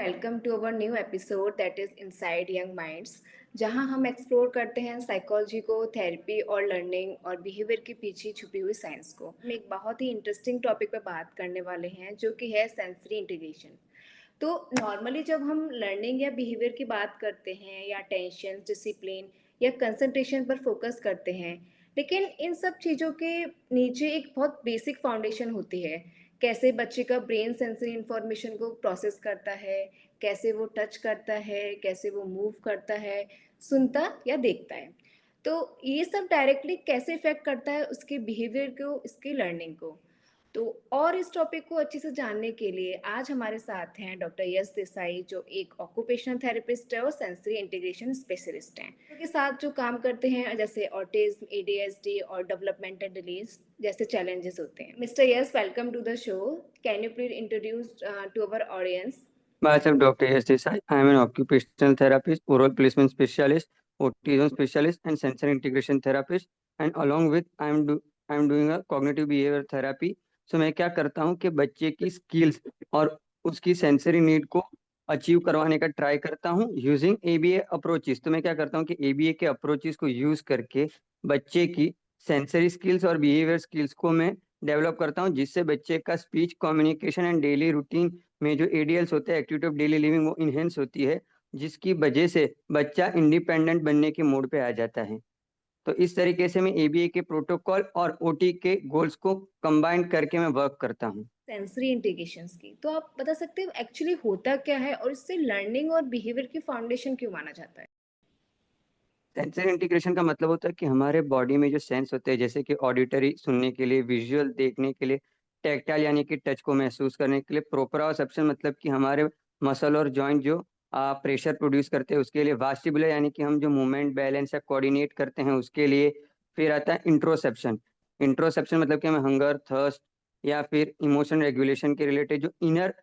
Welcome to our new episode that is inside young minds, जहां हम explore करते हैं साइकोलॉजी को, थेरेपी और लर्निंग और बिहेवियर के पीछे छुपी हुई साइंस को। हम एक बहुत ही इंटरेस्टिंग टॉपिक पे बात करने वाले हैं जो कि है सेंसरी इंटीग्रेशन। तो नॉर्मली जब हम लर्निंग या बिहेवियर की बात करते हैं या टेंशन, डिसिप्लिन या कंसंट्रेशन पर फोकस करते हैं, लेकिन इन सब चीज़ों के नीचे एक बहुत बेसिक फाउंडेशन होती है। कैसे बच्चे का ब्रेन सेंसरी इन्फॉर्मेशन को प्रोसेस करता है, कैसे वो टच करता है, कैसे वो मूव करता है, सुनता या देखता है। तो ये सब डायरेक्टली कैसे इफ़ेक्ट करता है उसके बिहेवियर को, उसकी लर्निंग को। तो और इस टॉपिक को अच्छे से जानने के लिए आज हमारे साथ हैं डॉक्टर यश देसाई, जो एक ऑक्यूपेशनल थेरेपिस्ट है और सेंसरी इंटीग्रेशन स्पेशलिस्ट हैं। उनके साथ जो काम करते हैं जैसे ऑटिज्म, एडीएचडी और डेवलपमेंटल डिलीज जैसे चैलेंजेस होते हैं। Mister yes, welcome to the show. Can you please introduce to our audience? Myself, Dr. S. Desai. I am an occupational therapist, oral placement specialist, autism specialist, and sensory integration therapist. And along with, I am doing a cognitive behavior therapy. So मैं क्या करता हूँ कि बच्चे की skills और उसकी sensory need को अचीव करवाने का ट्राई करता हूँ यूजिंग एबीए अप्रोचेस। तो मैं क्या करता हूँ कि एबीए के अप्रोचेस को यूज करके बच्चे की सेंसरी स्किल्स और बिहेवियर स्किल्स को मैं डेवलप करता हूँ, जिससे बच्चे का speech, communication and daily routine में जो एडीएल्स होते हैं, एक्टिविटी ऑफ डेली लिविंग, वो इनहेंस होती है, जिसकी वजह से बच्चा इंडिपेंडेंट बनने के मोड पे आ जाता है। तो इस तरीके से मैं एबीए के प्रोटोकॉल और ओटी के गोल्स को कंबाइन करके मैं वर्क करता हूँ। सेंसरी इंटीग्रेशंस की तो आप बता सकते हैं एक्चुअली होता क्या है और इससे लर्निंग और बिहेवियर की फाउंडेशन क्यों माना जाता है? सेंसरी इंटीग्रेशन का मतलब होता है कि हमारे बॉडी में जो सेंस होते हैं, जैसे कि ऑडिटरी सुनने के लिए, विजुअल देखने के लिए, टैक्टाइल यानी कि टच को महसूस करने के लिए, प्रोप्रोसेप्शन मतलब कि हमारे मसल और जॉइंट जो प्रेशर प्रोड्यूस करते हैं उसके लिए, वास्टिबुलर यानी कि हम जो मूवमेंट, बैलेंस या कोऑर्डिनेट करते हैं उसके लिए। फिर आता है इंट्रोसेप्शन। इंट्रोसेप्शन मतलब कि हमें हंगर, थर्स्ट या फिर इमोशन रेगुलेशन के रिलेटेड जो इनर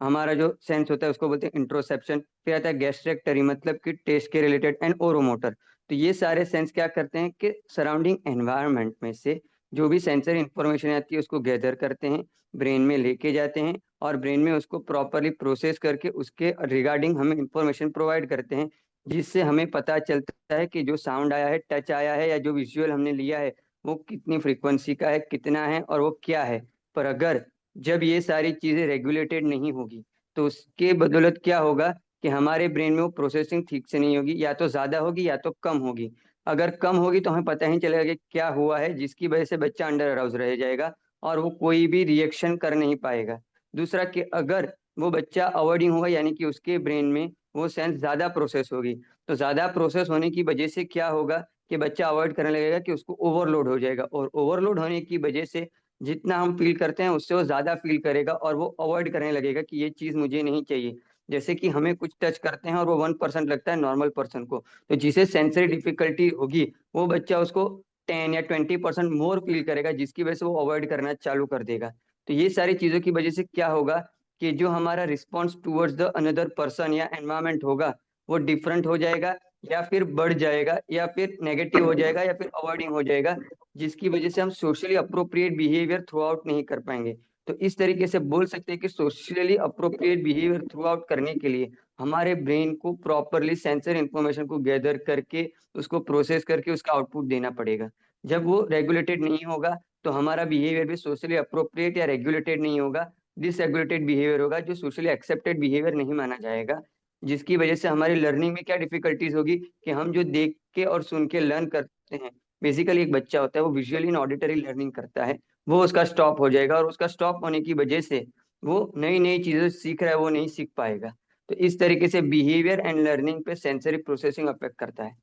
हमारा जो सेंस होता है उसको बोलते हैं इंट्रोसेप्शन। फिर आता है गैस्ट्रेक्टरी मतलब कि टेस्ट के रिलेटेड, एंड ओरोमोटर। तो ये सारे सेंस क्या करते हैं कि सराउंडिंग एनवायरनमेंट में से जो भी सेंसर इंफॉर्मेशन आती है उसको गैदर करते हैं, ब्रेन में लेके जाते हैं और ब्रेन में उसको प्रॉपरली प्रोसेस करके उसके रिगार्डिंग हमें इंफॉर्मेशन प्रोवाइड करते हैं, जिससे हमें पता चलता है कि जो साउंड आया है, टच आया है या जो विजुअल हमने लिया है वो कितनी फ्रीक्वेंसी का है, कितना है और वो क्या है। पर अगर जब ये सारी चीजें रेगुलेटेड नहीं होगी तो उसके बदौलत क्या होगा कि हमारे ब्रेन में वो प्रोसेसिंग ठीक से नहीं होगी, या तो ज्यादा होगी या तो कम होगी। अगर कम होगी तो हमें पता ही नहीं चलेगा कि क्या हुआ है, जिसकी वजह से बच्चा अंडर अराउज रह जाएगा और वो कोई भी रिएक्शन कर नहीं पाएगा। दूसरा कि अगर वो बच्चा अवॉइडिंग होगा यानी कि उसके ब्रेन में वो सेंस ज्यादा प्रोसेस होगी, तो ज्यादा प्रोसेस होने की वजह से क्या होगा कि बच्चा अवॉइड करने लगेगा, कि उसको ओवरलोड हो जाएगा, और ओवरलोड होने की वजह से जितना हम फील करते हैं उससे वो ज्यादा फील करेगा और वो अवॉइड करने लगेगा कि ये चीज मुझे नहीं चाहिए। जैसे कि हमें कुछ टच करते हैं और वो 1% लगता है नॉर्मल पर्सन को, तो जिसे सेंसरी डिफिकल्टी होगी वो बच्चा उसको 10 या 20% मोर फील करेगा, जिसकी वजह से वो अवॉइड करना चालू कर देगा। तो ये सारी चीजों की वजह से क्या होगा कि जो हमारा response towards the another person या एनवायरमेंट होगा वो डिफरेंट हो जाएगा, या फिर बढ़ जाएगा, या फिर नेगेटिव हो जाएगा, या फिर अवॉइडिंग हो जाएगा, जिसकी वजह से हम socially appropriate behaviour through out नहीं कर पाएंगे। तो इस तरीके से बोल सकते हैं कि socially appropriate behaviour through out करने के लिए हमारे ब्रेन को प्रॉपरली सेंसर इंफॉर्मेशन को गैदर करके उसको प्रोसेस करके उसका आउटपुट देना पड़ेगा। जब वो रेगुलेटेड नहीं होगा तो हमारा बिहेवियर भी सोशली अप्रोप्रिएट या रेगुलेटेड नहीं होगा, डिसरेगुलेटेड बिहेवियर होगा, जो सोशली एक्सेप्टेड बिहेवियर नहीं माना जाएगा, जिसकी वजह से हमारी लर्निंग में क्या डिफिकल्टीज होगी कि हम जो देख के और सुन के लर्न करते हैं, बेसिकली एक बच्चा होता है वो विजुअली एंड ऑडिटरी लर्निंग करता है, वो उसका स्टॉप हो जाएगा, और उसका स्टॉप होने की वजह से वो नई नई चीजें सीख रहा है, वो नहीं सीख पाएगा। तो इस तरीके से बिहेवियर एंड लर्निंग पे सेंसरी प्रोसेसिंग अफेक्ट करता है।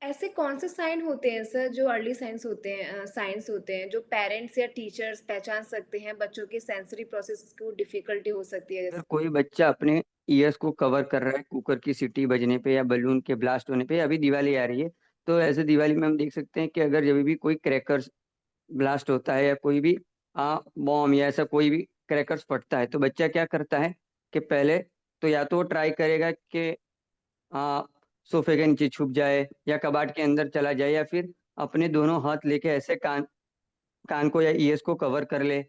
ऐसे कौन से साइन होते हैं सर, जो अर्ली साइंस होते हैं, साइंस होते हैं जो पेरेंट्स या टीचर्स पहचान सकते हैं बच्चों की सेंसरी प्रोसेस को डिफिकल्टी हो सकती है अगर जैसे? कोई बच्चा अपने ईयर्स को कवर कर रहा है कुकर की सीटी बजने पे या बलून के ब्लास्ट होने पे, अभी दिवाली आ रही है, तो ऐसे दिवाली में हम देख सकते हैं कि अगर जब भी कोई क्रैकर्स ब्लास्ट होता है या कोई भी बॉम्ब या ऐसा कोई भी क्रैकर्स फटता है, तो बच्चा क्या करता है कि पहले तो या तो वो ट्राई करेगा कि आ, सोफे के नीचे छुप जाए या कबाड़ के अंदर चला जाए, या फिर अपने दोनों हाथ लेके ऐसे कान कान को या ईयर्स को कवर कर ले।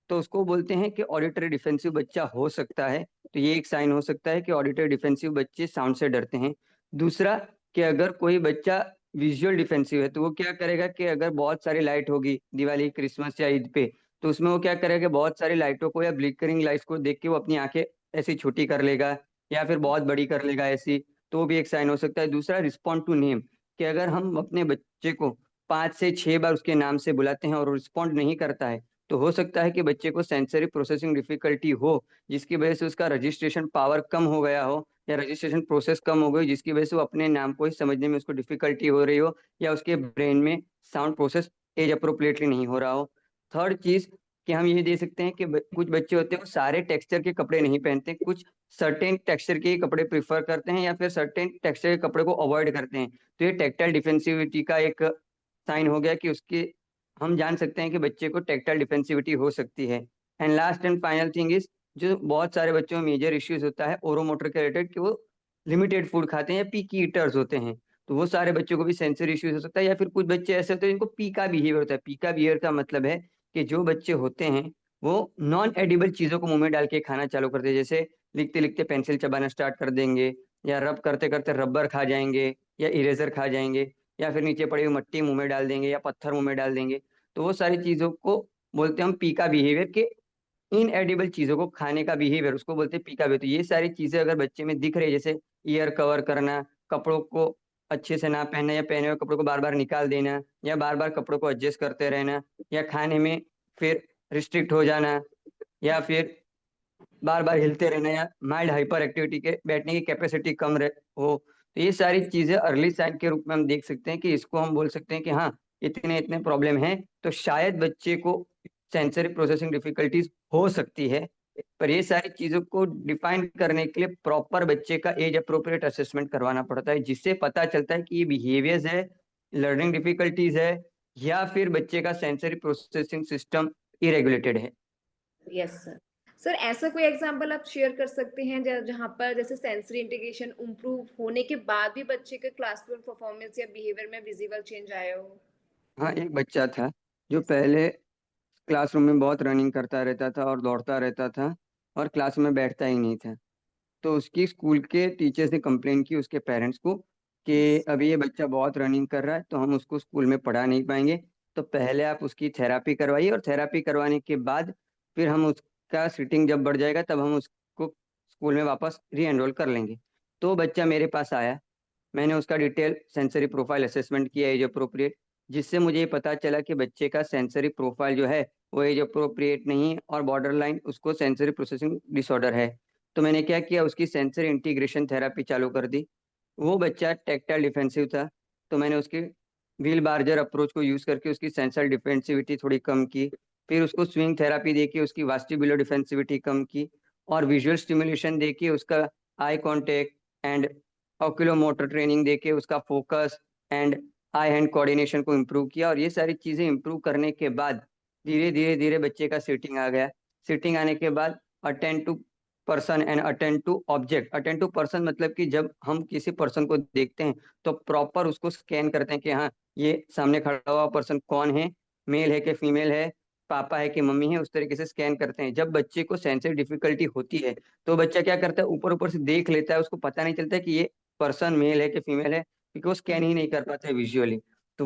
तो उसको बोलते हैं कि ऑडिटरी डिफेंसिव बच्चा हो सकता है, तो ये एक साइन हो सकता है कि ऑडिटरी डिफेंसिव बच्चे साउंड से डरते हैं। दूसरा, कि अगर कोई बच्चा विजुअल डिफेंसिव है तो वो क्या करेगा कि अगर बहुत सारी लाइट होगी दिवाली, क्रिसमस या ईद पे, तो उसमें वो क्या करेगा कि बहुत सारी लाइटों को या ब्लिकरिंग लाइट्स को देख के वो अपनी आंखें ऐसी छोटी कर लेगा या फिर बहुत बड़ी कर लेगा ऐसी। तो वो भी एक साइन हो सकता है। दूसरा, रिस्पॉन्ड टू नेम, कि अगर हम अपने बच्चे को 5 से 6 बार उसके नाम से बुलाते हैं और रिस्पॉन्ड नहीं करता है, तो हो सकता है कि बच्चे को सेंसरी प्रोसेसिंग डिफिकल्टी हो, जिसकी वजह से उसका रजिस्ट्रेशन पावर कम हो गया हो या रजिस्ट्रेशन प्रोसेस कम हो गई, जिसकी वजह से वो अपने नाम को ही समझने में उसको डिफिकल्टी हो रही हो या उसके ब्रेन में साउंड प्रोसेस एज अप्रोप्रिएटली नहीं हो रहा हो। थर्ड चीज, कि हम ये दे सकते हैं कि कुछ बच्चे होते हैं वो सारे टेक्सचर के कपड़े नहीं पहनते, कुछ सर्टेन टेक्सचर के ही कपड़े प्रीफर करते हैं या फिर सर्टेन टेक्सचर के कपड़े को अवॉइड करते हैं। तो ये टेक्टाइल डिफेंसिविटी का एक साइन हो गया कि उसके हम जान सकते हैं कि बच्चे को टेक्टाइल डिफेंसिविटी हो सकती है। And last and final thing is, जो बहुत सारे बच्चों में मेजर इश्यूज होता है ओरोमोटर के रिलेटेड, कि वो लिमिटेड फूड खाते हैं या पीकी ईटर्स होते हैं। तो वो सारे बच्चों को भी सेंसरी इश्यूज हो सकता है। या फिर कुछ बच्चे ऐसे होते हैं जिनको पीका बिहेवियर होता है। पीका बिहेवियर का मतलब है कि जो बच्चे होते हैं वो नॉन एडिबल चीजों को मुंह में डाल के खाना चालू करते हैं। जैसे लिखते लिखते पेंसिल चबाना स्टार्ट कर देंगे, या रब करते करते रबर खा जाएंगे, या इरेजर खा जाएंगे, या फिर नीचे पड़ी हुई मट्टी मुंह में डाल देंगे या पत्थर मुंह में डाल देंगे। तो वो सारी चीजों को बोलते हैं हम पीका बिहेवियर, के इनएडिबल चीजों को खाने का बिहेवियर, उसको बोलते हैं पीका बिहेवियर। तो ये सारी चीजें अगर बच्चे में दिख रही है, जैसे ईयर कवर करना, कपड़ों को अच्छे से ना पहनना या पहने हुए कपड़ों को बार बार निकाल देना, या बार बार कपड़ों को एडजस्ट करते रहना, या खाने में फिर रिस्ट्रिक्ट हो जाना, या फिर बार बार हिलते रहना, या माइल्ड हाइपर एक्टिविटी के बैठने की कैपेसिटी कम रहे हो, तो ये सारी चीजें अर्ली साइन के रूप में हम देख सकते हैं कि इसको हम बोल सकते हैं कि हाँ, इतने इतने प्रॉब्लम है, तो शायद बच्चे को सेंसरी प्रोसेसिंग डिफिकल्टीज हो सकती है। पर ये सारी चीजों को डिफाइन करने के लिए प्रॉपर बच्चे का एज अप्रोप्रिएट असेसमेंट करवाना पड़ता है, जिससे पता चलता है कि ये बिहेवियर्स है, लर्निंग डिफिकल्टीज है, या फिर बच्चे का सेंसरी प्रोसेसिंग सिस्टम इरेगुलेटेड है। Yes sir. सर ऐसा कोई एग्जांपल आप शेयर कर सकते हैं जहाँ पर जैसे सेंसरी इंटीग्रेशन इम्प्रूव होने के बाद भी बच्चे के क्लासरूम परफॉर्मेंस या बिहेवियर में विजिबल चेंज आया हो? हाँ, एक बच्चा था जो यस। पहले क्लासरूम में बहुत रनिंग करता रहता था और दौड़ता रहता था, और क्लास में बैठता ही नहीं था। तो उसकी स्कूल के टीचर्स ने कंप्लेन की उसके पेरेंट्स को यस। कि अभी ये बच्चा बहुत रनिंग कर रहा है तो हम उसको स्कूल में पढ़ा नहीं पाएंगे। तो पहले आप उसकी थेरापी करवाइए, और थेरापी करवाने के बाद फिर हम उसका सीटिंग जब बढ़ जाएगा तब हम उसको स्कूल में वापस री एनरोल कर लेंगे। तो बच्चा मेरे पास आया, मैंने उसका डिटेल सेंसरी प्रोफाइल असेसमेंट किया एज अप्रोप्रिएट, जिससे मुझे ये पता चला कि बच्चे का सेंसरी प्रोफाइल जो है वो एज अप्रोप्रिएट नहीं है और बॉर्डर लाइन उसको सेंसरी प्रोसेसिंग डिसऑर्डर है। तो मैंने क्या किया, उसकी सेंसरी इंटीग्रेशन थेरापी चालू कर दी। वो बच्चा टेक्टाइल डिफेंसिव था, तो मैंने उसके व्हील बार्जर अप्रोच को यूज करके उसकी सेंसर डिफेंसिविटी थोड़ी कम की। फिर उसको स्विंग थेरापी देके उसकी वास्टिबुलर डिफेंसिविटी कम की, और विजुअल स्टिमुलेशन देके उसका eye contact and oculomotor training देके उसका focus and I hand coordination को इम्प्रूव किया। और ये सारी चीजें इम्प्रूव करने के बाद धीरे धीरे धीरे बच्चे का सीटिंग आ गया। सीटिंग आने के बाद attend to person and attend to object. Attend to person मतलब कि जब हम किसी पर्सन को देखते हैं तो प्रॉपर उसको स्कैन करते हैं कि हाँ, ये सामने खड़ा हुआ पर्सन कौन है, मेल है कि फीमेल है, पापा है कि मम्मी है, उस तरीके से स्कैन करते हैं। जब बच्चे को सेंसरी डिफिकल्टी होती है तो बच्चा क्या करता है, ऊपर ऊपर से देख लेता है, उसको पता नहीं चलता है कि ये पर्सन मेल है कि फीमेल है, क्योंकि वो स्कैन ही नहीं कर पाता है विजुअली। तो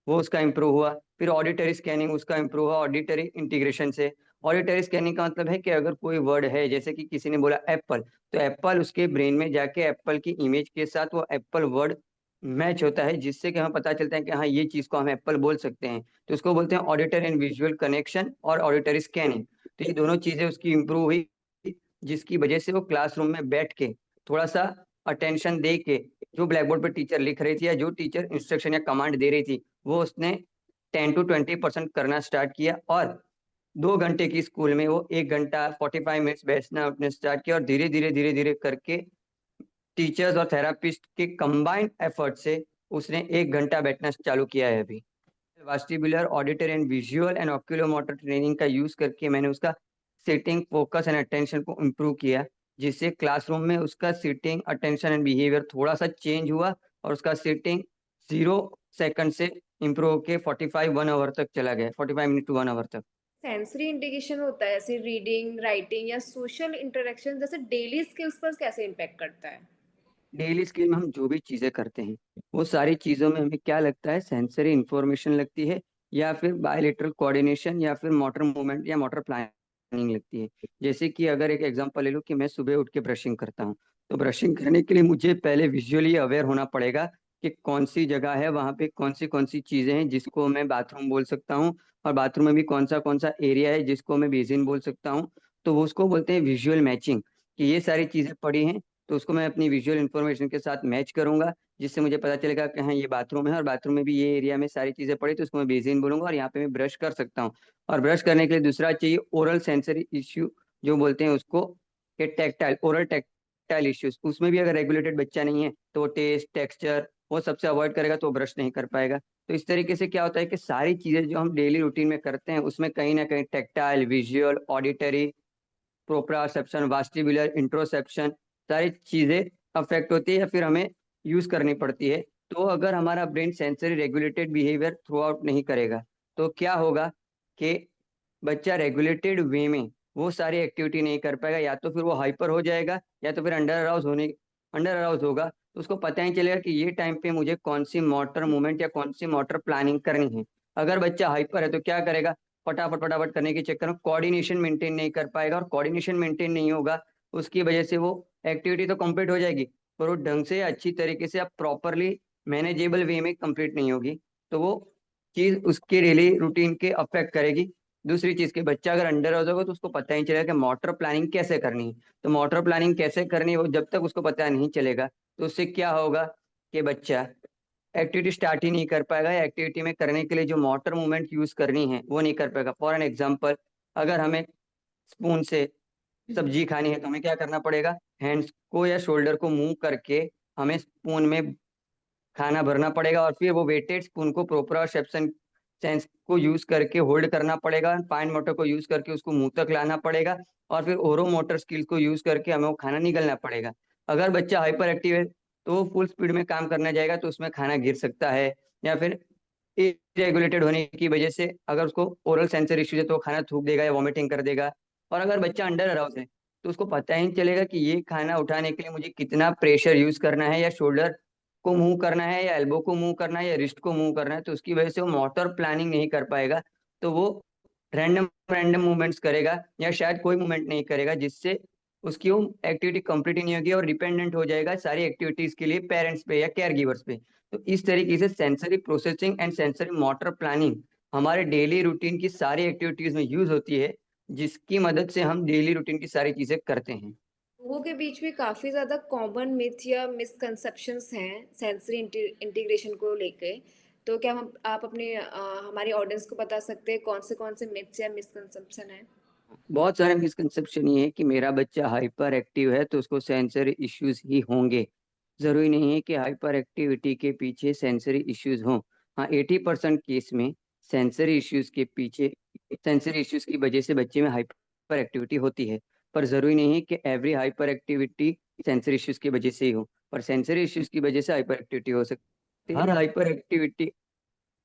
वो उसका इम्प्रूव हुआ। फिर ऑडिटरी स्कैनिंग उसका इम्प्रूव हुआ ऑडिटरी इंटीग्रेशन से। ऑडिटरी स्कैनिंग का मतलब है कि अगर कोई वर्ड है, जैसे कि किसी ने बोला एप्पल, तो एप्पल उसके ब्रेन में जाके एप्पल की इमेज के साथ वो एप्पल वर्ड मैच होता है, जिससे कि हमें पता चलता है कि हाँ, ये चीज को हम एप्पल बोल सकते हैं। तो उसको बोलते हैं ऑडिटर एंड विजुअल कनेक्शन और ऑडिटरी स्कैनिंग। तो ये दोनों चीजें उसकी इंप्रूव हुई, जिसकी वजह से वो क्लासरूम में बैठ के थोड़ा सा अटेंशन दे के जो ब्लैक बोर्ड पर टीचर लिख रही थी या जो टीचर इंस्ट्रक्शन या कमांड दे रही थी, वो उसने 10 to 20% करना स्टार्ट किया। और 2 घंटे की स्कूल में वो 1 घंटा 45 मिनट्स बैठना उठने स्टार्ट किया, और धीरे धीरे करके टीचर्स और थेरापिस्ट के कंबाइंड एफर्ट से उसने 1 घंटा बैठना चालू किया है अभी। Vestibular auditory and visual and oculomotor training का यूज करके मैंने उसका सिटिंग फोकस एंड अटेंशन को इम्प्रूव किया, जिससे क्लासरूम में उसका सिटिंग अटेंशन एंड बिहेवियर थोड़ा सा चेंज हुआ, और उसका सिटिंग 0 सेकंड से इम्प्रूव होके 45 1 आवर तक चला गया, 45 मिनट टू 1 आवर तक। सेंसरी इंटीग्रेशन होता है जैसे रीडिंग, राइटिंग या सोशल इंटरेक्शन जैसे डेली स्किल्स पर कैसे इम्पैक्ट करता है? डेली स्किल में हम जो भी चीजें करते हैं वो सारी चीजों में हमें क्या लगता है, सेंसरी इंफॉर्मेशन लगती है, या फिर बायलेटरल कोऑर्डिनेशन, या फिर मोटर मूवमेंट या मोटर प्लानिंग लगती है। जैसे कि अगर एक एग्जांपल ले लो कि मैं सुबह उठ के ब्रशिंग करता हूँ, तो ब्रशिंग करने के लिए मुझे पहले विजुअली अवेयर होना पड़ेगा कि कौन सी जगह है, वहां पे कौन सी चीजें हैं जिसको मैं बाथरूम बोल सकता हूँ, और बाथरूम में भी कौन सा एरिया है जिसको मैं बेसिन बोल सकता हूँ। तो वो उसको बोलते हैं विजुअल मैचिंग, कि ये सारी चीजें पड़ी हैं तो उसको मैं अपनी विजुअल इन्फॉर्मेशन के साथ मैच करूंगा, जिससे मुझे पता चलेगा कि हाँ ये बाथरूम है, और बाथरूम में भी ये एरिया में सारी चीजें पड़ी, तो उसको मैं बेसिन बोलूंगा, और यहाँ पे मैं ब्रश कर सकता हूँ। और ब्रश करने के लिए दूसरा चाहिए ओरल सेंसरी इश्यू, जो बोलते हैं उसको, कि टेक्टाइल, ओरल टेक्टाइल इश्यूज। उसमें भी अगर रेगुलेटेड बच्चा नहीं है तो वो टेस्ट, टेक्सचर वो सबसे अवॉइड करेगा, तो ब्रश नहीं कर पाएगा। तो इस तरीके से क्या होता है कि सारी चीजें जो हम डेली रूटीन में करते हैं उसमें कहीं ना कहीं टेक्टाइल, विजुअल, ऑडिटरी, प्रोप्रासेप्शन, वास्टिबुलर, इंट्रोसेप्शन, सारी चीजें अफेक्ट होती है या फिर हमें यूज करनी पड़ती है। तो अगर हमारा brain sensory regulated behaviour through out नहीं करेगा तो क्या होगा कि बच्चा रेगुलेटेड वे में वो सारी एक्टिविटी नहीं कर पाएगा, या तो फिर वो हाइपर हो जाएगा, या तो फिर अंडर अराउज होगा, तो उसको पता ही चलेगा कि ये टाइम पे मुझे कौन सी मोटर मूवमेंट या कौन सी मोटर प्लानिंग करनी है। अगर बच्चा हाइपर है तो क्या करेगा, फटाफट फटाफट करने के चक्कर में कोऑर्डिनेशन मेंटेन नहीं कर पाएगा, और कोऑर्डिनेशन मेंटेन नहीं होगा उसकी वजह से वो एक्टिविटी तो कंप्लीट हो जाएगी, पर वो ढंग से अच्छी तरीके से अब प्रॉपरली मैनेजेबल वे में कंप्लीट नहीं होगी, तो वो चीज उसके डेली रूटीन के अफेक्ट करेगी। दूसरी चीज के बच्चा अगर अंडर हाउस होगा तो उसको पता ही नहीं चलेगा कि मोटर प्लानिंग कैसे करनी है। तो मोटर प्लानिंग कैसे करनी है वो जब तक उसको पता नहीं चलेगा, तो उससे क्या होगा कि बच्चा एक्टिविटी स्टार्ट ही नहीं कर पाएगा, या एक्टिविटी में करने के लिए जो मोटर मूवमेंट यूज करनी है वो नहीं कर पाएगा। फॉर एन एग्जाम्पल, अगर हमें स्पून से सब्जी खानी है तो हमें क्या करना पड़ेगा, हैंड्स को या शोल्डर को मूव करके हमें स्पून में खाना भरना पड़ेगा, और फिर वो वेटेड स्पून को प्रोप्रोसेप्शन सेंस को यूज करके होल्ड करना पड़ेगा, फाइन मोटर को यूज करके उसको मुंह तक लाना पड़ेगा, और फिर ओरो मोटर स्किल को यूज करके हमें वो खाना निगलना पड़ेगा। अगर बच्चा हाइपर एक्टिव है तो वो फुल स्पीड में काम करने जाएगा तो उसमें खाना गिर सकता है, या फिर इरेगुलेटेड होने की वजह से अगर उसको ओरल सेंसर इश्यूज है तो वो खाना थूक देगा या वॉमिटिंग कर देगा। और अगर बच्चा अंडर अराउज है तो उसको पता ही नहीं चलेगा कि ये खाना उठाने के लिए मुझे कितना प्रेशर यूज करना है, या शोल्डर को मूव करना है, या एल्बो को मूव करना है, या रिस्ट को मूव करना है, तो उसकी वजह से वो मोटर प्लानिंग नहीं कर पाएगा। तो वो रैंडम रैंडम मूवमेंट्स करेगा, या शायद कोई मूवमेंट नहीं करेगा, जिससे उसकी वो एक्टिविटी कंप्लीट ही नहीं होगी, और डिपेंडेंट हो जाएगा सारी एक्टिविटीज के लिए पेरेंट्स पे या केयर गिवर्स पे। तो इस तरीके से sensory processing and sensory motor planning हमारे डेली रूटीन की सारी एक्टिविटीज में यूज होती है, जिसकी मदद से हम डेली रूटीन की सारी चीजें करते हैं। लोगों के बीच में काफ़ी ज़्यादा कॉमन मिथ या मिसकंसेप्शंस हैं सेंसरी इंटीग्रेशन को लेके। तो क्या आप अपने हमारे ऑडियंस को बता सकते हैं कौन से मिथ्स या मिसकंसेप्शन हैं? बहुत सारे मिसकंसेप्शन ये है कि मेरा बच्चा हाइपर एक्टिव है तो उसको सेंसरी इश्यूज ही होंगे। जरूरी नहीं है कि हाइपर एक्टिविटी के पीछे सेंसरी इश्यूज हों। हाँ, 80% केस में सेंसरी इश्यूज के पीछे, सेंसरी इश्यूज की वजह से बच्चे में हाइपर एक्टिविटी होती है। पर जरूरी नहीं है कि every hyper activity sensory issues की वजह से ही हो, पर सेंसरी इश्यूज की वजह से हाइपर एक्टिविटी हो सकती है। हर हाइपर एक्टिविटी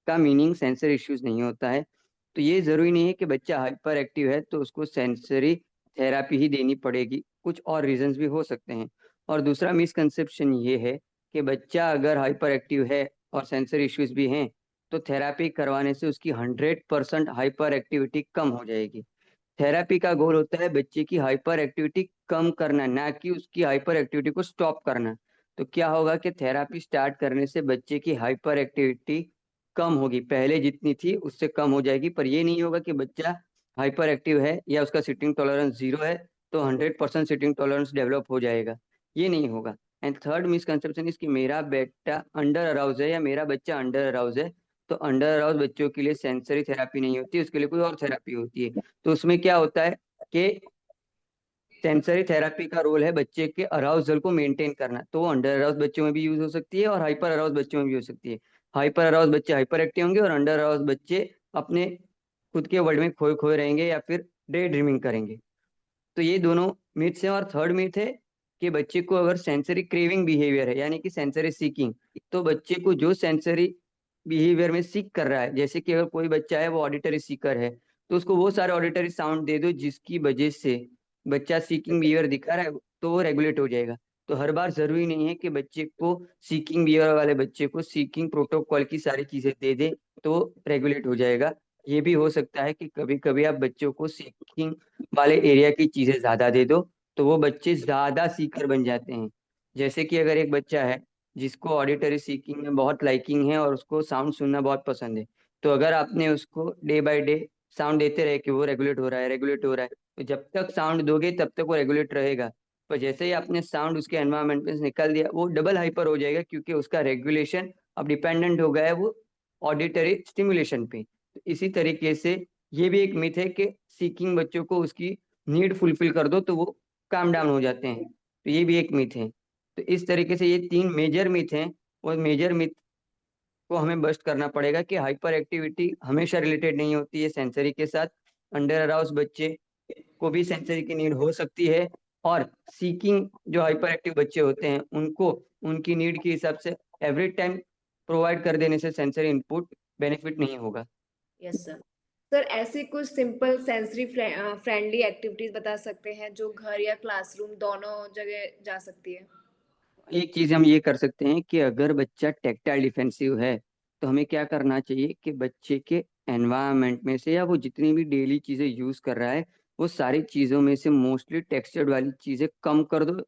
का मीनिंग सेंसर इश्यूज नहीं होता है। तो ये जरूरी नहीं है कि बच्चा हाइपर एक्टिव है तो उसको सेंसरी थेरापी ही देनी पड़ेगी, कुछ और रीजंस भी हो सकते हैं। और दूसरा मिसकंसेप्शन ये है कि बच्चा अगर हाइपर एक्टिव है और सेंसर इश्यूज भी हैं तो थेरापी करवाने से उसकी 100% हाइपर एक्टिविटी कम हो जाएगी। थेरापी का गोल होता है बच्चे की हाइपर एक्टिविटी कम करना, ना कि उसकी हाइपर एक्टिविटी को स्टॉप करना। तो क्या होगा कि थेरापी स्टार्ट करने से बच्चे की हाइपर एक्टिविटी कम होगी, पहले जितनी थी उससे कम हो जाएगी, पर ये नहीं होगा कि बच्चा हाइपर एक्टिव है या उसका सिटिंग टॉलरेंस 0 है तो 100% सिटिंग टॉलरेंस डेवलप हो जाएगा। ये नहीं होगा। एंड थर्ड मिसकंसेप्शन इज कि मेरा बेटा अंडर अराउज है या मेरा बच्चा अंडर अराउज है, तो अंडर अराउज बच्चों के लिए सेंसरी थेरापी नहीं होती, उसके लिए कोई और थेरापी होती है। तो उसमें क्या होता है कि सेंसरी थेरापी का रोल है बच्चे के अराउजल को मेंटेन करना, तो वो अंडर अराउज बच्चों में भी यूज हो सकती है और हाइपर अराउज बच्चों में भी हो सकती है। हाइपर अराउज बच्चे हाइपर एक्टिव होंगे और अंडर अराउज बच्चे अपने खुद के वर्ल्ड में खोए खोए रहेंगे या फिर डे ड्रीमिंग करेंगे। तो ये दोनों मिथ्स हैं। और थर्ड मिथ है कि बच्चे को अगर सेंसरी क्रेविंग बिहेवियर है यानी कि सेंसरी सीकिंग, तो बच्चे को जो सेंसरी बिहेवियर में सीख कर रहा है, जैसे कि अगर कोई बच्चा है वो ऑडिटरी सीकर है तो उसको वो सारे ऑडिटरी साउंड दे दो जिसकी वजह से बच्चा सीकिंग बिहेवियर दिखा रहा है, तो वो रेगुलेट हो जाएगा। तो हर बार जरूरी नहीं है कि बच्चे को सीकिंग बिहेवियर वाले बच्चे को सीकिंग प्रोटोकॉल की सारी चीजें दे दे तो रेगुलेट हो जाएगा। ये भी हो सकता है कि कभी कभी आप बच्चों को सीकिंग वाले एरिया की चीजें ज्यादा दे दो तो वो बच्चे ज्यादा सीकर बन जाते हैं। जैसे कि अगर एक बच्चा है जिसको ऑडिटरी सीकिंग में बहुत लाइकिंग है और उसको साउंड सुनना बहुत पसंद है, तो अगर आपने उसको डे बाय डे साउंड देते रहे कि वो रेगुलेट हो रहा है, रेगुलेट हो रहा है, तो जब तक साउंड दोगे तब तक वो रेगुलेट रहेगा। पर जैसे ही आपने साउंड उसके एनवायरनमेंट में से निकाल दिया, वो डबल हाइपर हो जाएगा क्योंकि उसका रेगुलेशन अब डिपेंडेंट हो गया है वो ऑडिटरी स्टिमुलेशन पे। तो इसी तरीके से ये भी एक मिथ है कि सीकिंग बच्चों को उसकी नीड फुलफिल कर दो तो वो काम डाउन हो जाते हैं, तो ये भी एक मिथ है। तो इस तरीके से ये तीन मेजर मिथ हैं, और मेजर मिथ को हमें बस्ट करना पड़ेगा कि हाइपर एक्टिविटी हमेशा रिलेटेड नहीं होती है सेंसरी के साथ। अंडर अराउज बच्चे को भी सेंसरी की नीड हो सकती है, और सीकिंग जो हाइपर एक्टिव बच्चे होते हैं उनको उनकी नीड के हिसाब से एवरी टाइम प्रोवाइड कर देने से सेंसरी इनपुट बेनिफिट नहीं होगा। Yes sir. सर ऐसी कुछ सिंपल सेंसरी फ्रेंडली एक्टिविटीज बता सकते हैं जो घर या क्लासरूम दोनों जगह जा सकती है? एक चीज हम ये कर सकते हैं कि अगर बच्चा टेक्टाइल डिफेंसिव है तो हमें क्या करना चाहिए कि बच्चे के एनवायरनमेंट में से या वो जितनी भी डेली चीजें यूज कर रहा है वो सारी चीजों में से मोस्टली टेक्सचर्ड वाली चीजें कम कर दो,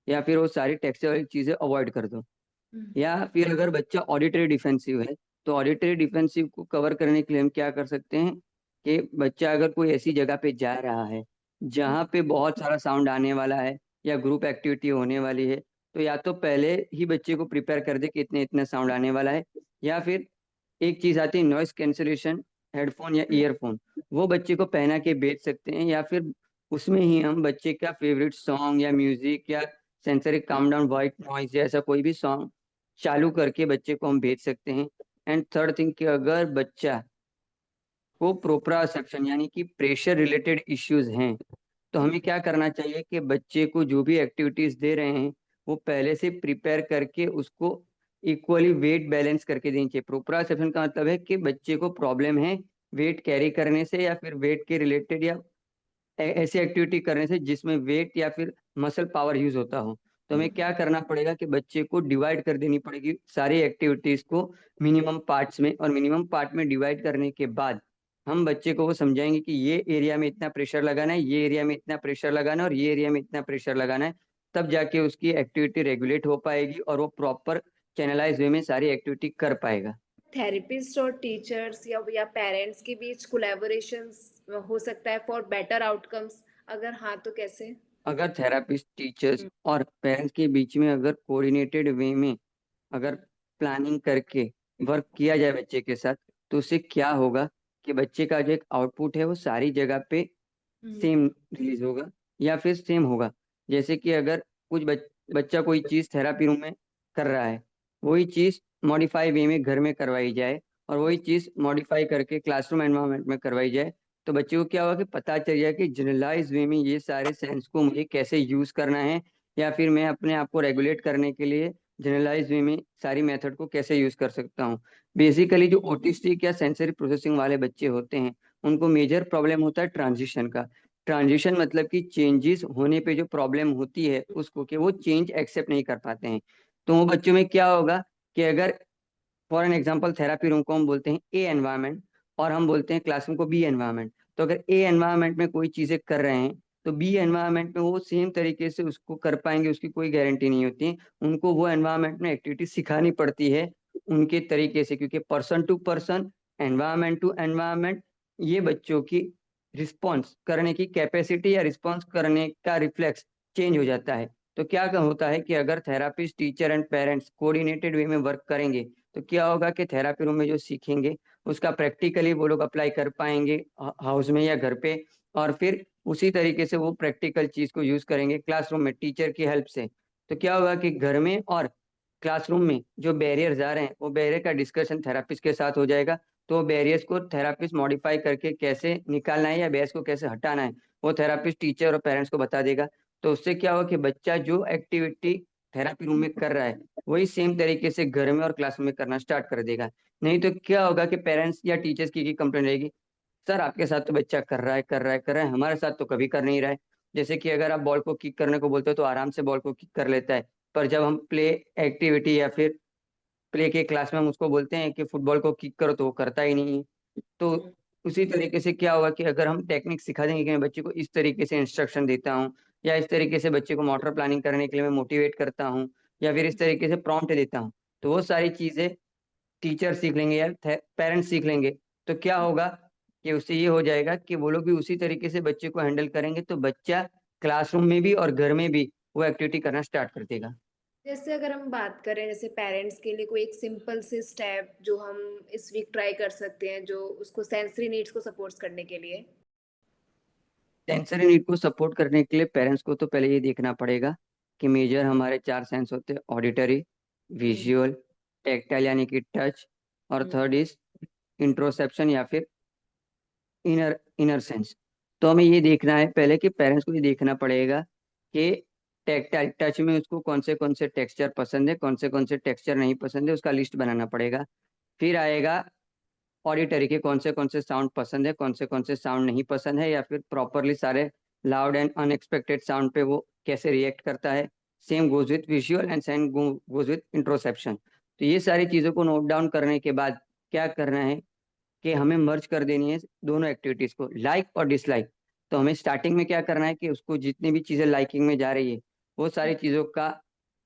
या फिर वो सारी टेक्सचर वाली चीजें अवॉइड कर दो। हम्म। या फिर अगर बच्चा ऑडिटरी डिफेंसिव है तो ऑडिटरी डिफेंसिव को कवर करने के लिए हम क्या कर सकते हैं कि बच्चा अगर कोई ऐसी जगह पे जा रहा है जहाँ पे बहुत सारा साउंड आने वाला है या ग्रुप एक्टिविटी होने वाली है, तो या तो पहले ही बच्चे को प्रिपेयर कर दे कि इतने इतना साउंड आने वाला है, या फिर एक चीज आती है नॉइस कैंसलेशन हेडफोन या ईयरफोन, वो बच्चे को पहना के बेच सकते हैं। या फिर उसमें ही हम बच्चे का फेवरेट सॉन्ग या म्यूजिक या sensory calm down white noise जैसा कोई भी सॉन्ग चालू करके बच्चे को हम भेज सकते हैं। एंड थर्ड थिंग कि अगर बच्चा को प्रोप्रासेप्शन यानी कि प्रेशर रिलेटेड इश्यूज हैं तो हमें क्या करना चाहिए कि बच्चे को जो भी एक्टिविटीज दे रहे हैं वो पहले से प्रिपेयर करके उसको इक्वली वेट बैलेंस करके देनी चाहिए। प्रोप्रासेप्शन का मतलब है कि बच्चे को प्रॉब्लम है वेट कैरी करने से या फिर वेट के रिलेटेड या ऐसी एक्टिविटी करने से जिसमें वेट या फिर मसल पावर यूज होता हो। तो हमें क्या करना पड़ेगा कि बच्चे को डिवाइड कर देनी पड़ेगी सारी एक्टिविटीज को मिनिमम पार्ट्स में, और मिनिमम पार्ट में डिवाइड करने के बाद हम बच्चे को वो समझाएंगे कि ये एरिया में इतना प्रेशर लगाना है, ये एरिया में इतना प्रेशर लगाना है और ये एरिया में इतना प्रेशर लगाना है। तब जाके उसकी एक्टिविटी रेगुलेट हो पाएगी और वो प्रॉपर चैनलाइज वे में सारी एक्टिविटी कर पाएगा। थेरेपिस्ट और टीचर्स या पेरेंट्स के बीच कोलैबोरेशन हो सकता है फॉर बेटर आउटकम्स? अगर हाँ तो कैसे? अगर थेरापिस्ट टीचर्स हम्म। और पेरेंट्स के बीच में अगर कोऑर्डिनेटेड वे में अगर प्लानिंग करके वर्क किया जाए बच्चे के साथ, तो उससे क्या होगा कि बच्चे का जो एक आउटपुट है वो सारी जगह पे हम्म। सेम रिलीज होगा या फिर सेम होगा। जैसे कि अगर बच्चा कोई चीज थेरापी रूम में कर रहा है, वही चीज मॉडिफाई वे में घर में करवाई जाए और वही चीज मॉडिफाई करके क्लासरूम एनवायरनमेंट में करवाई जाए, तो बच्चे को क्या होगा कि पता चल जाए कि जनरलाइज वे में ये सारे सेंस को मुझे कैसे यूज करना है, या फिर मैं अपने आप को रेगुलेट करने के लिए जनरलाइज वे में सारी मेथड को कैसे यूज कर सकता हूँ। बेसिकली जो ऑटिस्टिक या सेंसरी प्रोसेसिंग वाले बच्चे होते हैं उनको मेजर प्रॉब्लम होता है ट्रांजिशन का। ट्रांजिशन मतलब कि चेंजेस होने पे जो प्रॉब्लम होती है उसको कि वो चेंज एक्सेप्ट नहीं कर पाते हैं। तो वो बच्चों में क्या होगा कि अगर for an example therapy room को हम बोलते हैं ए एनवायरनमेंट और हम बोलते हैं क्लासरूम को बी एनवायरनमेंट, तो अगर ए एनवायरनमेंट में कोई चीजें कर रहे हैं तो बी एनवायरनमेंट में वो सेम तरीके से उसको कर पाएंगे उसकी कोई गारंटी नहीं होती। उनको वो एनवायरनमेंट में एक्टिविटी सिखानी पड़ती है उनके तरीके से, क्योंकि person to person, environment to environment, ये बच्चों की रिस्पॉन्स करने की कैपेसिटी या रिस्पॉन्स करने का रिफ्लेक्स चेंज हो जाता है। तो क्या होता है कि अगर therapist teacher and parents coordinated way में वर्क करेंगे तो क्या होगा कि थेरापी रूम में जो सीखेंगे उसका प्रैक्टिकली वो लोग अप्लाई कर पाएंगे हाउस में या घर पे, और फिर उसी तरीके से वो प्रैक्टिकल चीज को यूज करेंगे क्लासरूम में टीचर की हेल्प से। तो क्या होगा कि घर में और क्लासरूम में जो बैरियर्स आ रहे हैं वो बैरियर का डिस्कशन थेरापिस्ट के साथ हो जाएगा। तो बैरियर्स को थेरापिस्ट मॉडिफाई करके कैसे निकालना है या बैरियर्स को कैसे हटाना है वो थेरापिस्ट टीचर और पेरेंट्स को बता देगा। तो उससे क्या होगा कि बच्चा जो एक्टिविटी थेरापी रूम में कर रहा है वही सेम तरीके से घर में और क्लास में करना स्टार्ट कर देगा। नहीं तो क्या होगा कि पेरेंट्स या टीचर्स की कंप्लेंट रहेगी, सर आपके साथ तो बच्चा कर रहा है कर रहा है कर रहा है, हमारे साथ तो कभी कर नहीं रहा है। जैसे कि अगर आप बॉल को किक करने को बोलते हो तो आराम से बॉल को किक कर लेता है, पर जब हम प्ले एक्टिविटी या फिर प्ले के क्लास में हम उसको बोलते हैं कि फुटबॉल को किक करो तो वो करता ही नहीं है। तो उसी तरीके से क्या होगा कि अगर हम टेक्निक सिखा देंगे कि मैं बच्चे को इस तरीके से इंस्ट्रक्शन देता हूँ, या इस तरीके से बच्चे को मोटर प्लानिंग करने के लिए मैं मोटिवेट करता हूँ, या फिर इस तरीके से प्रॉम्प्ट देता हूँ, तो वो सारी चीजें टीचर सीख लेंगे या पेरेंट्स सीख लेंगे। तो क्या होगा कि उससे ये हो जाएगा कि वो लोग भी उसी तरीके से बच्चे को हैंडल करेंगे, तो बच्चा क्लासरूम में भी और घर में भी वो एक्टिविटी करना स्टार्ट कर देगा। जैसे अगर हम बात करें जैसे पेरेंट्स के लिए कोई एक सिंपल से स्टेप जो हम इस वीक ट्राई कर सकते हैं जो उसको सेंसरी नीड्स को सपोर्ट करने के लिए। सेंसरी नीड को सपोर्ट करने के लिए पेरेंट्स को तो पहले ये देखना पड़ेगा कि मेजर हमारे चार सेंस होते हैं: ऑडिटरी, हम्म। विजुअल, टेक्टाइल यानी कि टच, और हम्म। थर्ड इज इंट्रोसेप्शन या फिर इनर इनर सेंस। तो हमें ये देखना है पहले कि पेरेंट्स को ये देखना पड़ेगा कि टेक्टाइल टच में उसको कौन से टेक्सचर पसंद है, कौन से टेक्सचर नहीं पसंद है, उसका लिस्ट बनाना पड़ेगा। फिर आएगा ऑडिटरी के कौन से साउंड पसंद है, कौन से साउंड नहीं पसंद है, या फिर प्रॉपरली सारे लाउड एंड अनएक्सपेक्टेड साउंड पे वो कैसे रिएक्ट करता है। Same goes with visual and same goes with interoception. तो ये सारी चीज़ों को नोट डाउन करने के बाद क्या करना है कि हमें मर्ज कर देनी है दोनों एक्टिविटीज को, लाइक और डिसलाइक। तो हमें स्टार्टिंग में क्या करना है कि उसको जितनी भी चीज़ें लाइकिंग में जा रही है वो सारी चीज़ों का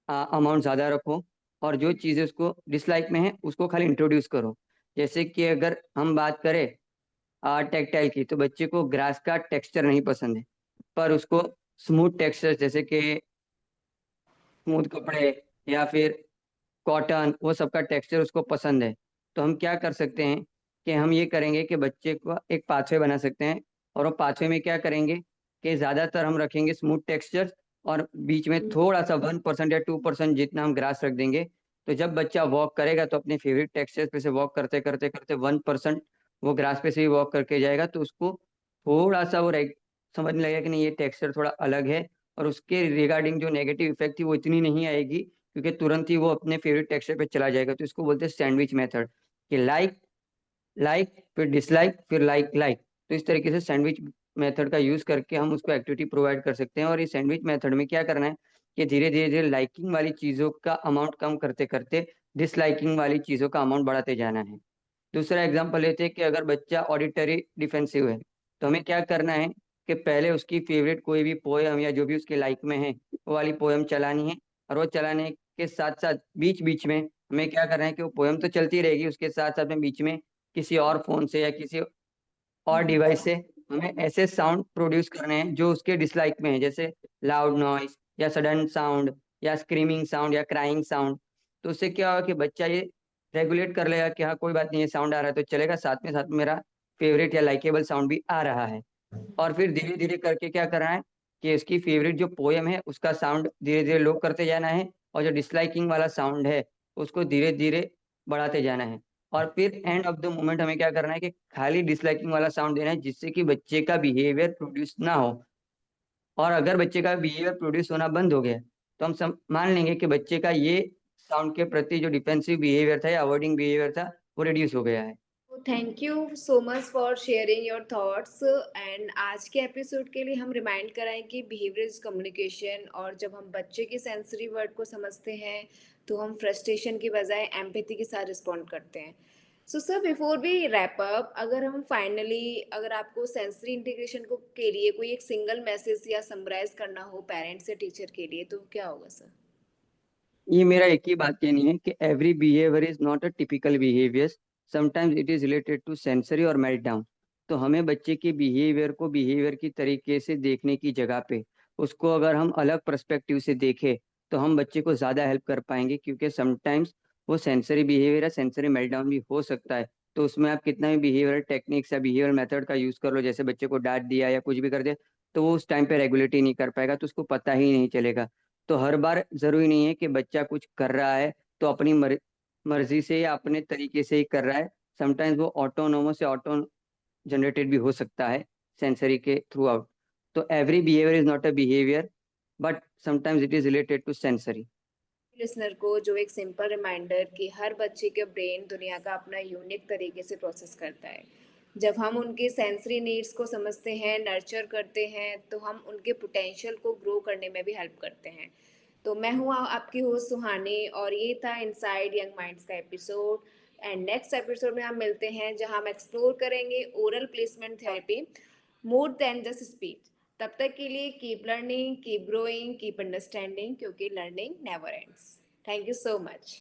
अमाउंट ज़्यादा रखो, और जो चीज़ें उसको डिसलाइक में है उसको खाली इंट्रोड्यूस करो। जैसे कि अगर हम बात करें टेक्टाइल की, तो बच्चे को ग्रास का टेक्सचर नहीं पसंद है, पर उसको स्मूथ टेक्सचर जैसे कि स्मूथ कपड़े या फिर कॉटन, वो सबका टेक्सचर उसको पसंद है। तो हम क्या कर सकते हैं कि हम ये करेंगे कि बच्चे को एक पाथवे बना सकते हैं, और वो पाथवे में क्या करेंगे कि ज़्यादातर हम रखेंगे स्मूथ टेक्सचर, और बीच में थोड़ा सा 1% या 2% जितना हम ग्रास रख देंगे। तो जब बच्चा वॉक करेगा तो अपने फेवरेट टेक्सचर पे से वॉक करते करते करते 1% वो ग्रास पे से भी वॉक करके जाएगा, तो उसको थोड़ा सा वो समझने लगेगा कि नहीं ये टेक्सचर थोड़ा अलग है, और उसके रिगार्डिंग जो नेगेटिव इफेक्ट थी वो इतनी नहीं आएगी, क्योंकि तुरंत ही वो अपने फेवरेट टेक्सचर पे चला जाएगा। तो इसको बोलते हैं सैंडविच मेथड, कि लाइक लाइक फिर डिसलाइक फिर लाइक लाइक। तो इस तरीके से सैंडविच मेथड का यूज करके हम उसको एक्टिविटी प्रोवाइड कर सकते हैं। और इस सैंडविच मेथड में क्या करना है कि धीरे धीरे धीरे लाइकिंग वाली चीजों का अमाउंट कम करते करते डिसलाइकिंग वाली चीजों का अमाउंट बढ़ाते जाना है। दूसरा एग्जांपल लेते हैं कि अगर बच्चा ऑडिटरी डिफेंसिव है, तो हमें क्या करना है कि पहले उसकी फेवरेट कोई भी पोएम या जो भी उसके लाइक में है वो वाली पोएम चलानी है। और वो चलाने के साथ साथ बीच बीच में हमें क्या करना है कि वो पोएम तो चलती रहेगी, उसके साथ साथ में बीच में किसी और फोन से या किसी और डिवाइस से हमें ऐसे साउंड प्रोड्यूस करने हैं जो उसके डिसलाइक में है, जैसे लाउड नॉइस या सडन साउंड या स्क्रीमिंग साउंड या क्राइंग साउंड। तो उससे क्या होगा कि बच्चा ये रेगुलेट कर लेगा कि हाँ कोई बात नहीं, ये साउंड आ रहा है तो चलेगा, साथ में मेरा फेवरेट या लाइकेबल साउंड भी आ रहा है। और फिर धीरे धीरे करके क्या करना है कि उसकी फेवरेट जो पोएम है उसका साउंड धीरे धीरे लो करते जाना है, और जो डिसलाइकिंग वाला साउंड है उसको धीरे धीरे बढ़ाते जाना है। और फिर एंड ऑफ द मोमेंट हमें क्या करना है कि खाली डिसलाइकिंग वाला साउंड देना है, जिससे कि बच्चे का बिहेवियर प्रोड्यूस ना हो। और अगर बच्चे का बिहेवियर प्रोड्यूस होना बंद हो गया तो हम मान लेंगे कि बच्चे का ये साउंड के प्रति जो डिफेंसिव बिहेवियर था या अवॉइडिंग बिहेवियर था वो रिड्यूस हो गया है। Thank you so much for sharing your thoughts. And आज के एपिसोड के लिए हम रिमाइंड कराएं कि बिहेवियर इज कम्युनिकेशन, और जब हम बच्चे के सेंसरी वर्ड को समझते हैं तो हम फ्रस्ट्रेशन की बजाय एम्पैथी के साथ रिस्पॉन्ड करते हैं। So sir, before we wrap up, अगर हम फाइनली अगर आपको सेंसरी इंटीग्रेशन को के लिए कोई एक सिंगल मैसेज या समराइज करना हो पेरेंट्स या टीचर के लिए, तो क्या होगा सर? ये मेरा एक ही बात कहनी है कि every behaviour is not a typical behaviour, sometimes it is related to sensory और मेल्टडाउन। तो हमें बच्चे के बिहेवियर को बिहेवियर की तरीके से देखने की जगह पे उसको अगर हम अलग पर्सपेक्टिव से देखें तो हम बच्चे को ज़्यादा हेल्प कर पाएंगे, क्योंकि समटाइम्स वो सेंसरी बिहेवियर या सेंसरी मेल्टडाउन भी हो सकता है। तो उसमें आप कितना भी बिहेवियर टेक्निक्स या बिहेवियर मेथड का यूज़ कर लो, जैसे बच्चे को डांट दिया या कुछ भी कर दिया, तो वो उस टाइम पे रेगुलेट ही नहीं कर पाएगा, तो उसको पता ही नहीं चलेगा। तो हर बार जरूरी नहीं है कि बच्चा कुछ कर रहा है तो अपनी मर्जी से या अपने तरीके से ही कर रहा है। समटाइम्स वो ऑटोनोमस या ऑटो जनरेटेड भी हो सकता है सेंसरी के थ्रू आउट। तो every behaviour is not a behaviour, but sometimes it is related to sensory. Listener को जो एक सिंपल रिमाइंडर कि हर बच्चे के ब्रेन दुनिया का अपना यूनिक तरीके से प्रोसेस करता है। जब हम उनके सेंसरी नीड्स को समझते हैं, नर्चर करते हैं, तो हम उनके पोटेंशियल को ग्रो करने में भी हेल्प करते हैं। तो मैं हूँ आपकी होस्ट सुहानी और ये था इनसाइड यंग माइंड्स का एपिसोड। एंड नेक्स्ट एपिसोड में हम मिलते हैं जहाँ हम एक्सप्लोर करेंगे oral placement therapy more than just speech. तब तक के लिए keep learning, keep growing, keep understanding, क्योंकि learning never ends. Thank you so much.